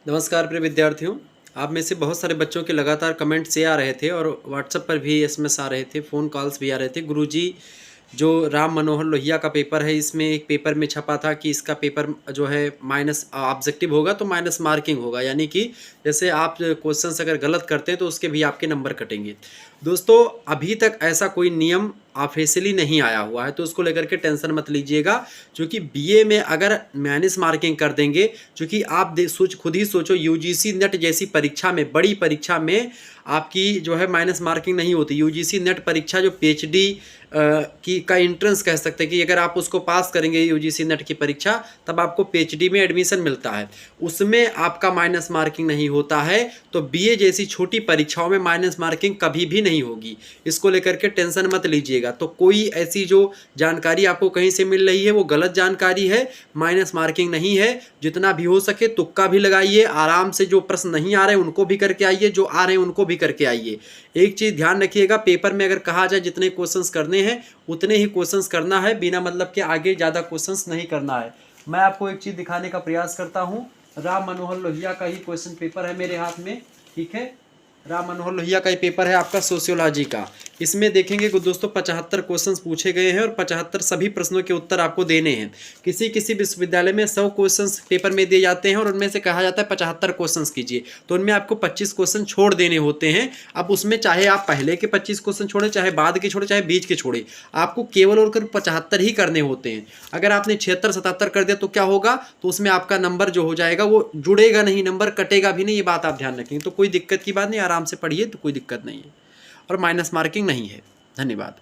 नमस्कार प्रिय विद्यार्थियों। आप में से बहुत सारे बच्चों के लगातार कमेंट्स ये आ रहे थे और व्हाट्सएप पर भी एसएमएस आ रहे थे, फ़ोन कॉल्स भी आ रहे थे। गुरुजी, जो राम मनोहर लोहिया का पेपर है, इसमें एक पेपर में छपा था कि इसका पेपर जो है माइनस ऑब्जेक्टिव होगा तो माइनस मार्किंग होगा, यानी कि जैसे आप क्वेश्चंस अगर गलत करते हैं तो उसके भी आपके नंबर कटेंगे। दोस्तों, अभी तक ऐसा कोई नियम ऑफिशियली नहीं आया हुआ है, तो उसको लेकर के टेंशन मत लीजिएगा। क्योंकि बीए में अगर माइनस मार्किंग कर देंगे, क्योंकि आप खुद ही सोचो, यूजीसी नेट जैसी परीक्षा में, बड़ी परीक्षा में आपकी जो है माइनस मार्किंग नहीं होती। यूजीसी नेट परीक्षा जो पीएचडी की का एंट्रेंस कह सकते हैं कि अगर आप उसको पास करेंगे यूजीसी नेट की परीक्षा, तब आपको पीएचडी में एडमिशन मिलता है, उसमें आपका माइनस मार्किंग नहीं होता है। तो बीए जैसी छोटी परीक्षाओं में माइनस मार्किंग कभी भी नहीं होगी, इसको लेकर के टेंशन मत लीजिएगा। तो कोई ऐसी जो जानकारी आपको कहीं से मिल रही है वो गलत जानकारी है, माइनस मार्किंग नहीं है। जितना भी हो सके तुक्का भी लगाइए, आराम से जो प्रश्न नहीं आ रहे हैं उनको भी करके आइए, जो आ रहे हैं उनको भी करके आइए। एक चीज़ ध्यान रखिएगा, पेपर में अगर कहा जाए जितने क्वेश्चंस करने हैं उतने ही क्वेश्चंस करना है, बिना मतलब के आगे ज़्यादा क्वेश्चंस नहीं करना है। मैं आपको एक चीज़ दिखाने का प्रयास करता हूँ। राम मनोहर लोहिया का ही क्वेश्चन पेपर है मेरे हाथ में, ठीक है। राम मनोहर लोहिया का ये पेपर है आपका सोशियोलॉजी का। इसमें देखेंगे कि दोस्तों 75 क्वेश्चंस पूछे गए हैं और 75 सभी प्रश्नों के उत्तर आपको देने हैं। किसी किसी विश्वविद्यालय में 100 क्वेश्चंस पेपर में दिए जाते हैं और उनमें से कहा जाता है 75 क्वेश्चंस कीजिए, तो उनमें आपको 25 क्वेश्चन छोड़ देने होते हैं। अब उसमें चाहे आप पहले के 25 क्वेश्चन छोड़े, चाहे बाद के छोड़े, चाहे बीच के छोड़े, आपको केवल और केवल 75 ही करने होते हैं। अगर आपने 76-77 कर दिया तो क्या होगा, तो उसमें आपका नंबर जो हो जाएगा वो जुड़ेगा नहीं, नंबर कटेगा भी नहीं। ये बात आप ध्यान रखेंगे। तो कोई दिक्कत की बात नहीं, आराम से पढ़िए, तो कोई दिक्कत नहीं है और माइनस मार्किंग नहीं है। धन्यवाद।